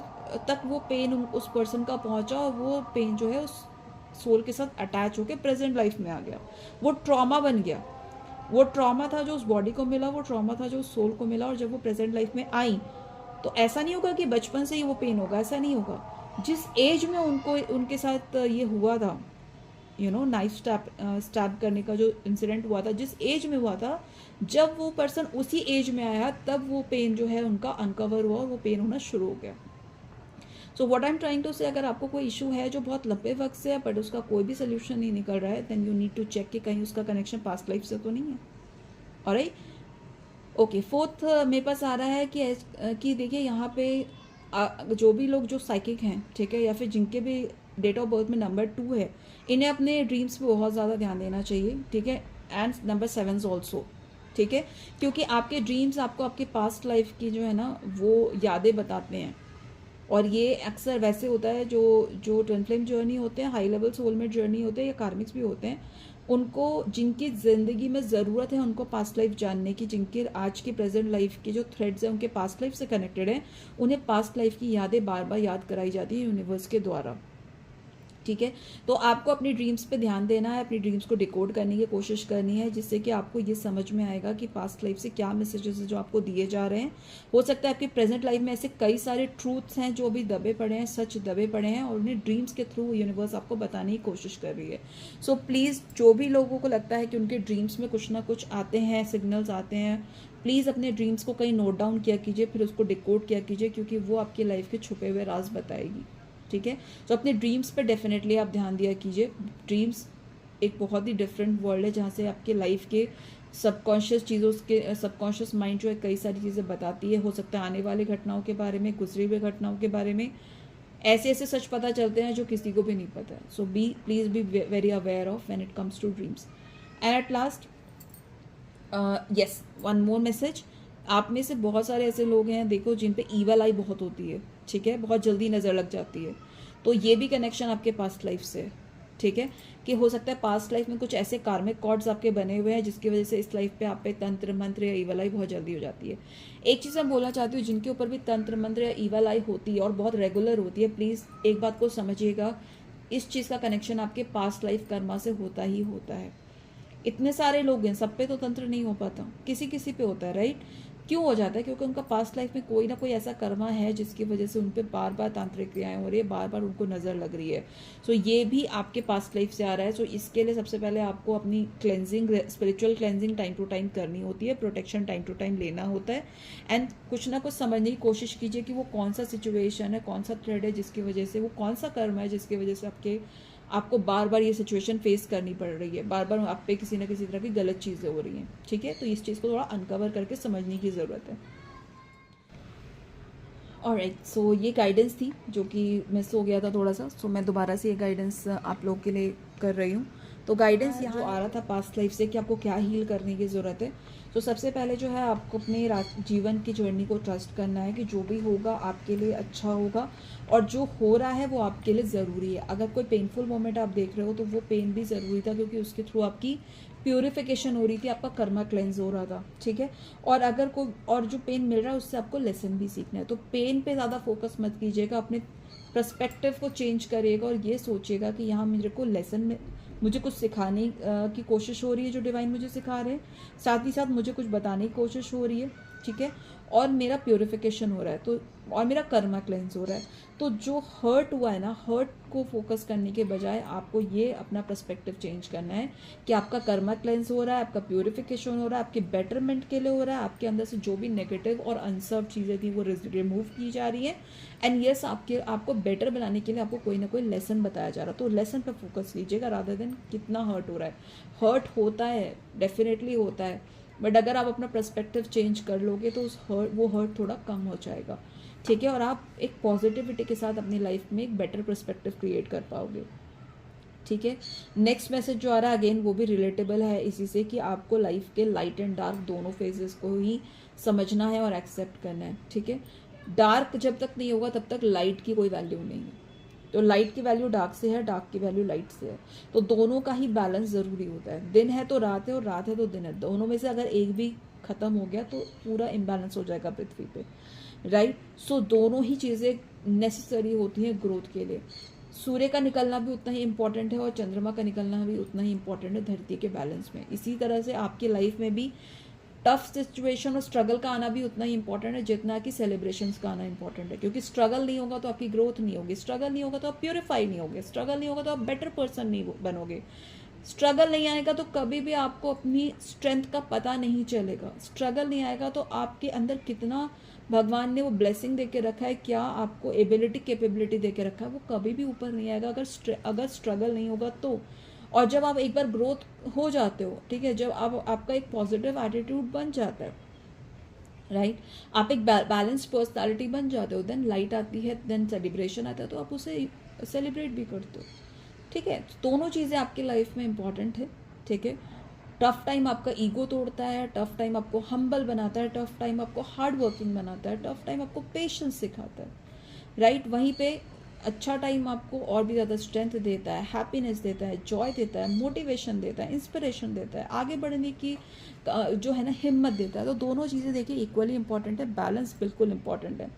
तक वो पेन उस पर्सन का पहुंचा, और वो पेन जो है उस सोल के साथ अटैच होकर प्रेजेंट लाइफ में आ गया। वो ट्रॉमा बन गया। वो ट्रॉमा था जो उस बॉडी को मिला, वो ट्रॉमा था जो उस सोल को मिला, और जब वो प्रेजेंट लाइफ में आई तो ऐसा नहीं होगा कि बचपन से ही वो पेन होगा, ऐसा नहीं होगा। जिस एज में उनके साथ ये हुआ था, नाइफ स्टैब करने का जो इंसिडेंट हुआ था, जिस एज में हुआ था, जब वो पर्सन उसी एज में आया तब वो पेन जो है उनका अनकवर हुआ और वो पेन होना शुरू हो गया। So what I am trying to say, अगर आपको कोई इशू है जो बहुत लंबे वक्त से है बट उसका कोई भी सोल्यूशन नहीं निकल रहा है, then you need to check कि कहीं उसका कनेक्शन पास्ट लाइफ से तो नहीं है। Alright, okay. फोर्थ मेरे पास आ रहा है कि देखिए यहाँ पे जो भी लोग जो साइकिक हैं, ठीक है, या फिर जिनके भी डेट ऑफ बर्थ में नंबर 2 है, इन्हें अपने ड्रीम्स पे बहुत ज़्यादा ध्यान देना चाहिए, ठीक है, एंड नंबर 7 ऑल्सो, ठीक है, क्योंकि आपके ड्रीम्स आपको आपके पास्ट लाइफ की जो है ना वो यादें बताते हैं। और ये अक्सर वैसे होता है जो ट्विन फ्लेम जर्नी होते हैं, हाई लेवल सोलमेट जर्नी होते हैं, या कार्मिक्स भी होते हैं, उनको जिनकी ज़िंदगी में ज़रूरत है उनको पास्ट लाइफ जानने की, जिनके आज की प्रेजेंट लाइफ के जो थ्रेड्स हैं उनके पास्ट लाइफ से कनेक्टेड हैं, उन्हें पास्ट लाइफ की यादें बार बार याद कराई जाती है यूनिवर्स के द्वारा, ठीक है। तो आपको अपनी ड्रीम्स पे ध्यान देना है, अपनी ड्रीम्स को डिकोड करने की कोशिश करनी है, जिससे कि आपको ये समझ में आएगा कि पास्ट लाइफ से क्या मैसेजेस जो आपको दिए जा रहे हैं। हो सकता है आपकी प्रेजेंट लाइफ में ऐसे कई सारे ट्रूथ्स हैं जो भी दबे पड़े हैं, सच दबे पड़े हैं, और उन्हें ड्रीम्स के थ्रू यूनिवर्स आपको बताने की कोशिश कर रही है। सो प्लीज़, जो भी लोगों को लगता है कि उनके ड्रीम्स में कुछ ना कुछ आते हैं, सिग्नल्स आते हैं, प्लीज़ अपने ड्रीम्स को कहीं नोट डाउन किया कीजिए, फिर उसको डिकोड किया कीजिए, क्योंकि वो आपकी लाइफ के छुपे हुए राज बताएगी। ठीक है। तो अपने ड्रीम्स पे डेफिनेटली आप ध्यान दिया कीजिए। ड्रीम्स एक बहुत ही डिफरेंट वर्ल्ड है, जहाँ से आपके लाइफ के सबकॉन्शियस चीज़ों के सबकॉन्शियस माइंड जो है कई सारी चीज़ें बताती है। हो सकता है आने वाली घटनाओं के बारे में, गुजरी हुई घटनाओं के बारे में ऐसे ऐसे सच पता चलते हैं जो किसी को भी नहीं पता है। So please be very aware of when it comes to dreams. And at last, yes, one more message. आप में से बहुत सारे ऐसे लोग हैं, देखो, जिन पे ईवल आई बहुत होती है। ठीक है, बहुत जल्दी नज़र लग जाती है। तो ये भी कनेक्शन आपके पास्ट लाइफ से है। ठीक है, कि हो सकता है पास्ट लाइफ में कुछ ऐसे कार्मिक कॉर्ड्स आपके बने हुए हैं जिसकी वजह से इस लाइफ पे आप पे तंत्र मंत्र या ईवल आई बहुत जल्दी हो जाती है। एक चीज़ मैं बोलना चाहती हूँ, जिनके ऊपर भी तंत्र मंत्र या ईवल आई होती है और बहुत रेगुलर होती है, प्लीज़ एक बात को समझिएगा, इस चीज़ का कनेक्शन आपके पास्ट लाइफ कर्मा से होता ही होता है। इतने सारे लोग हैं, सब पे तो तंत्र नहीं हो पाता, किसी किसी पे होता है, राइट। क्यों हो जाता है? क्योंकि उनका पास्ट लाइफ में कोई ना कोई ऐसा कर्मा है जिसकी वजह से उन पे बार बार तांत्रिक क्रियाएं हो रही है, बार बार उनको नज़र लग रही है। सो ये भी आपके पास्ट लाइफ से आ रहा है। सो इसके लिए सबसे पहले आपको अपनी cleansing, spiritual cleansing time to time करनी होती है, प्रोटेक्शन टाइम टू टाइम लेना होता है। एंड कुछ ना कुछ समझने की कोशिश कीजिए कि वो कौन सा सिचुएशन है, कौन सा थ्रेड है जिसकी वजह से, वो कौन सा कर्म है जिसकी वजह से आपको बार बार ये सिचुएशन फेस करनी पड़ रही है, बार बार आप पे किसी ना किसी तरह की गलत चीज़ें हो रही हैं। ठीक है, तो इस चीज़ को थोड़ा अनकवर करके समझने की ज़रूरत है। ऑलराइट, सो ये गाइडेंस थी जो कि मिस हो गया था थोड़ा सा। सो मैं दोबारा से ये गाइडेंस आप लोग के लिए कर रही हूँ। तो गाइडेंस यहाँ जो आ रहा था पास्ट लाइफ से कि आपको क्या हील करने की ज़रूरत है। तो सबसे पहले जो है, आपको अपने जीवन की जर्नी को ट्रस्ट करना है कि जो भी होगा आपके लिए अच्छा होगा, और जो हो रहा है वो आपके लिए ज़रूरी है। अगर कोई पेनफुल मोमेंट आप देख रहे हो तो वो पेन भी ज़रूरी था, क्योंकि उसके थ्रू आपकी प्यूरिफिकेशन हो रही थी, आपका कर्मा क्लेंस हो रहा था। ठीक है, और अगर कोई और जो पेन मिल रहा है उससे आपको लेसन भी सीखना है। तो पेन पे ज़्यादा फोकस मत कीजिएगा, अपने पर्सपेक्टिव को चेंज करिएगा और ये सोचिएगा कि यहाँ मेरे को लेसन में मुझे कुछ सिखाने की कोशिश हो रही है, जो डिवाइन मुझे सिखा रहे हैं, साथ ही साथ मुझे कुछ बताने की कोशिश हो रही है। ठीक है, और मेरा प्योरिफिकेशन हो रहा है, तो और मेरा कर्मा क्लेंस हो रहा है। तो जो हर्ट हुआ है ना, हर्ट को फोकस करने के बजाय आपको ये अपना पर्सपेक्टिव चेंज करना है कि आपका कर्मा क्लेंस हो रहा है, आपका प्योरिफिकेशन हो रहा है, आपके बेटरमेंट के लिए हो रहा है, आपके अंदर से जो भी नेगेटिव और अनसर्व चीज़ें थी वो रिमूव की जा रही है। एंड यस, आपको बेटर बनाने के लिए आपको कोई ना कोई लेसन बताया जा रहा है। तो लेसन पर फोकस कीजिएगा रादर देन कितना हर्ट हो रहा है। हर्ट होता है, डेफिनेटली होता है, बट अगर आप अपना पर्सपेक्टिव चेंज कर लोगे तो वो हर्ट थोड़ा कम हो जाएगा। ठीक है, और आप एक पॉजिटिविटी के साथ अपनी लाइफ में एक बेटर पर्सपेक्टिव क्रिएट कर पाओगे। ठीक है, नेक्स्ट मैसेज जो आ रहा है अगेन वो भी रिलेटेबल है इसी से, कि आपको लाइफ के लाइट एंड डार्क दोनों फेजेस को ही समझना है और एक्सेप्ट करना है। ठीक है, डार्क जब तक नहीं होगा तब तक लाइट की कोई वैल्यू नहीं है। तो लाइट की वैल्यू डार्क से है, डार्क की वैल्यू लाइट से है। तो दोनों का ही बैलेंस ज़रूरी होता है। दिन है तो रात है, और रात है तो दिन है। दोनों में से अगर एक भी खत्म हो गया तो पूरा इम्बैलेंस हो जाएगा पृथ्वी पे, राइट। सो दोनों ही चीज़ें नेसेसरी होती हैं ग्रोथ के लिए। सूर्य का निकलना भी उतना ही इम्पॉर्टेंट है और चंद्रमा का निकलना भी उतना ही इम्पॉर्टेंट है धरती के बैलेंस में। इसी तरह से आपकी लाइफ में भी टफ सिचुएशन और स्ट्रगल का आना भी उतना ही इंपॉर्टेंट है जितना कि सेलिब्रेशंस का आना इंपॉर्टेंट है। क्योंकि स्ट्रगल नहीं होगा तो आपकी ग्रोथ नहीं होगी, स्ट्रगल नहीं होगा तो आप प्योरीफाई नहीं होगे, स्ट्रगल नहीं होगा तो आप बेटर पर्सन नहीं बनोगे, स्ट्रगल नहीं आएगा तो कभी भी आपको अपनी स्ट्रेंथ का पता नहीं चलेगा, स्ट्रगल नहीं आएगा तो आपके अंदर कितना भगवान ने वो ब्लेसिंग दे के रखा है, क्या आपको एबिलिटी कैपेबिलिटी दे के रखा है, वो कभी भी ऊपर नहीं आएगा अगर स्ट्रगल नहीं होगा तो। और जब आप एक बार ग्रोथ हो जाते हो, ठीक है, जब आपका एक पॉजिटिव एटीट्यूड बन जाता है, राइट, आप एक बैलेंस पर्सनालिटी बन जाते हो, देन लाइट आती है, देन सेलिब्रेशन आता है, तो आप उसे सेलिब्रेट भी करते हो। ठीक है, दोनों चीज़ें आपकी लाइफ में इंपॉर्टेंट है। ठीक है, टफ टाइम आपका ईगो तोड़ता है, टफ टाइम आपको हम्बल बनाता है, टफ टाइम आपको हार्ड वर्किंग बनाता है, टफ टाइम आपको पेशेंस सिखाता है, राइट। वहीं पे अच्छा टाइम आपको और भी ज़्यादा स्ट्रेंथ देता है, हैप्पीनेस देता है, जॉय देता है, मोटिवेशन देता है, इंस्पिरेशन देता है, आगे बढ़ने की जो है ना हिम्मत देता है। तो दोनों चीज़ें देखिए इक्वली इंपॉर्टेंट है, बैलेंस बिल्कुल इंपॉर्टेंट है।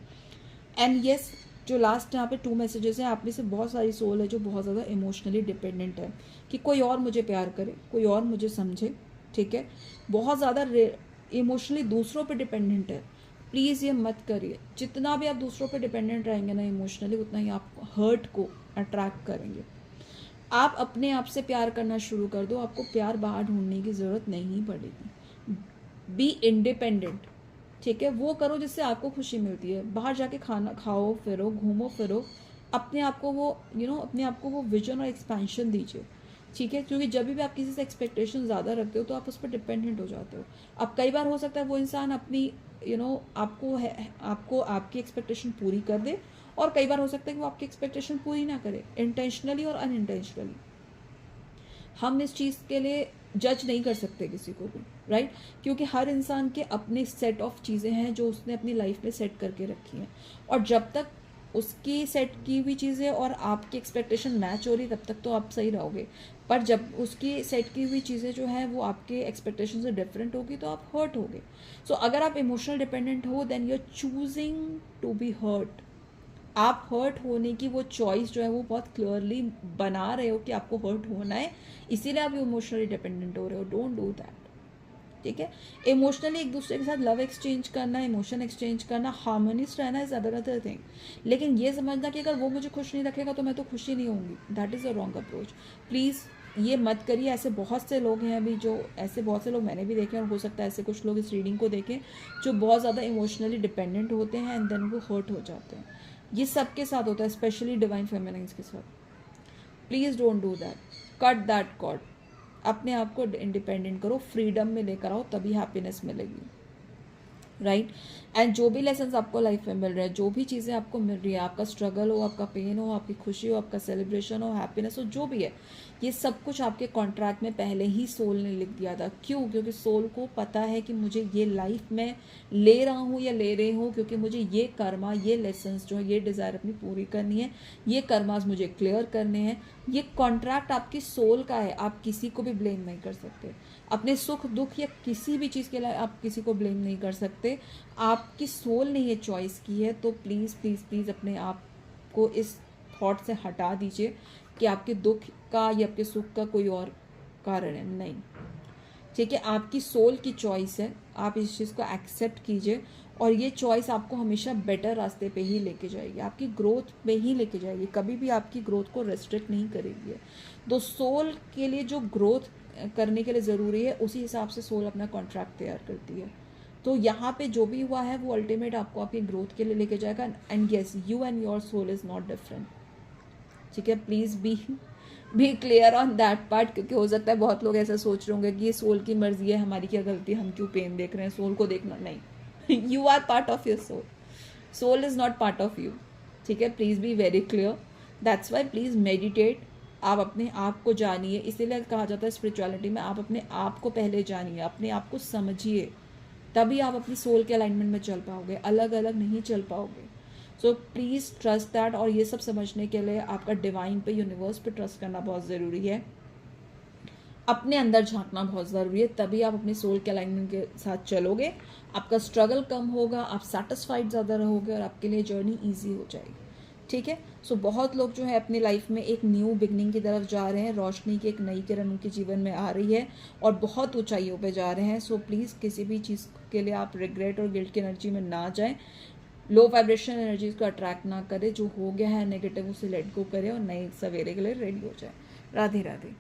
एंड येस, जो लास्ट यहाँ पे 2 मैसेजेस हैं, आप में से बहुत सारी सोल है जो बहुत ज़्यादा इमोशनली डिपेंडेंट है कि कोई और मुझे प्यार करे, कोई और मुझे समझे, ठीक है, बहुत ज़्यादा इमोशनली दूसरों पे डिपेंडेंट है। प्लीज़ ये मत करिए। जितना भी आप दूसरों पे डिपेंडेंट रहेंगे ना इमोशनली, उतना ही आप हर्ट को अट्रैक्ट करेंगे। आप अपने आप से प्यार करना शुरू कर दो, आपको प्यार बाहर ढूंढने की ज़रूरत नहीं पड़ेगी। बी इंडिपेंडेंट, ठीक है, वो करो जिससे आपको खुशी मिलती है। बाहर जाके खाना खाओ, फिरो, घूमो फिरो, अपने आप को वो अपने आप को वो विजन और एक्सपेंशन दीजिए, ठीक है, क्योंकि जब भी आप किसी से एक्सपेक्टेशन ज़्यादा रखते हो तो आप उस पर डिपेंडेंट हो जाते हो। अब कई बार हो सकता है वो इंसान अपनी आपको आपकी एक्सपेक्टेशन पूरी कर दे, और कई बार हो सकता है कि वो आपकी एक्सपेक्टेशन पूरी ना करे, इंटेंशनली और अनइंटेंशनली। हम इस चीज़ के लिए जज नहीं कर सकते किसी को भी, राइट, क्योंकि हर इंसान के अपने सेट ऑफ चीज़ें हैं जो उसने अपनी लाइफ में सेट करके रखी हैं, और जब तक उसकी सेट की हुई चीज़ें और आपकी एक्सपेक्टेशन मैच हो रही तब तक तो आप सही रहोगे। पर जब उसकी सेट की हुई चीज़ें जो हैं वो आपके एक्सपेक्टेशन से डिफरेंट होगी तो आप हर्ट होगे। सो अगर आप इमोशनल डिपेंडेंट हो then you are choosing to be hurt. आप हर्ट होने की वो चॉइस जो है वो बहुत क्लियरली बना रहे हो कि आपको हर्ट होना है, इसीलिए आप इमोशनली डिपेंडेंट हो रहे हो। डोंट डू दैट, ठीक है। इमोशनली एक दूसरे के साथ लव एक्सचेंज करना, इमोशन एक्सचेंज करना, हार्मोनियस रहना इज अदर थिंग, लेकिन ये समझना कि अगर वो मुझे खुश नहीं रखेगा तो मैं तो खुशी नहीं होंगी, that is a wrong approach. Please ये मत करिए। ऐसे बहुत से लोग हैं अभी जो, ऐसे बहुत से लोग मैंने भी देखे, और हो सकता है ऐसे कुछ लोग इस रीडिंग को देखें जो बहुत ज़्यादा इमोशनली डिपेंडेंट होते हैं एंड देन वो हर्ट हो जाते हैं। ये सबके साथ होता है, स्पेशली डिवाइन फेमिनिन्स के साथ। Please don't do that, cut that cord. अपने आप को इंडिपेंडेंट करो, फ्रीडम में लेकर आओ, तभी हैप्पीनेस मिलेगी, राइट। एंड जो भी लेसन्स आपको लाइफ में मिल रहे हैं, जो भी चीज़ें आपको मिल रही है, आपका स्ट्रगल हो, आपका पेन हो, आपकी खुशी हो, आपका सेलिब्रेशन हो, हैप्पीनेस हो, जो भी है, ये सब कुछ आपके कॉन्ट्रैक्ट में पहले ही सोल ने लिख दिया था। क्यों? क्योंकि सोल को पता है कि मुझे ये लाइफ में ले रहा हूँ या ले रही हूँ क्योंकि मुझे ये कर्मा, ये लेसन्स जो है, ये डिज़ायर अपनी पूरी करनी है, ये कर्मास मुझे क्लियर करने हैं। ये कॉन्ट्रैक्ट आपकी सोल का है, आप किसी को भी ब्लेम नहीं कर सकते। अपने सुख दुख या किसी भी चीज़ के लिए आप किसी को ब्लेम नहीं कर सकते। आपकी सोल ने ये चॉइस की है, तो प्लीज़ प्लीज़ प्लीज़ अपने आप को इस थॉट से हटा दीजिए कि आपके दुख का या आपके सुख का कोई और कारण है, नहीं, ठीक है। आपकी सोल की चॉइस है, आप इस चीज़ को एक्सेप्ट कीजिए, और ये चॉइस आपको हमेशा बेटर रास्ते पे ही लेके जाएगी, आपकी ग्रोथ पे ही लेके जाएगी, कभी भी आपकी ग्रोथ को रेस्ट्रिक्ट नहीं करेगी। तो सोल के लिए जो ग्रोथ करने के लिए ज़रूरी है, उसी हिसाब से सोल अपना कॉन्ट्रैक्ट तैयार करती है। तो यहाँ पे जो भी हुआ है वो अल्टीमेट आपको आपकी ग्रोथ के लिए लेके जाएगा। And yes, you and your soul is not different, ठीक है। Please be clear on that part, क्योंकि हो सकता है बहुत लोग ऐसा सोच रहे होंगे कि ये सोल की मर्जी है, हमारी क्या गलती, हम क्यों पेन देख रहे हैं, सोल को देखना नहीं। You are part of your soul, soul is not part of you, ठीक है। Please be very clear, that's why please meditate. आप अपने आप को जानिए, इसीलिए कहा जाता है स्पिरिचुअलिटी में आप अपने आप को पहले जानिए, अपने आप को समझिए, तभी आप अपनी सोल के अलाइनमेंट में चल पाओगे, अलग अलग नहीं चल पाओगे। So please trust that. और ये सब समझने के लिए आपका डिवाइन पे, यूनिवर्स पे ट्रस्ट करना बहुत ज़रूरी है, अपने अंदर झांकना बहुत ज़रूरी है, तभी आप अपनी सोल के अलाइनमेंट के साथ चलोगे, आपका स्ट्रगल कम होगा, आप सेटिस्फाइड ज़्यादा रहोगे, और आपके लिए जर्नी ईजी हो जाएगी, ठीक है। सो बहुत लोग जो है अपनी लाइफ में एक न्यू बिगनिंग की तरफ जा रहे हैं, रोशनी की एक नई किरण उनके जीवन में आ रही है, और बहुत ऊंचाइयों पे जा रहे हैं। सो प्लीज़ किसी भी चीज़ के लिए आप रिग्रेट और गिल्ट की एनर्जी में ना जाएं, लो वाइब्रेशन एनर्जीज को अट्रैक्ट ना करें, जो हो गया है नेगेटिव उसे लेट गो करें और नए सवेरे के लिए रेडी हो जाए। राधे राधे।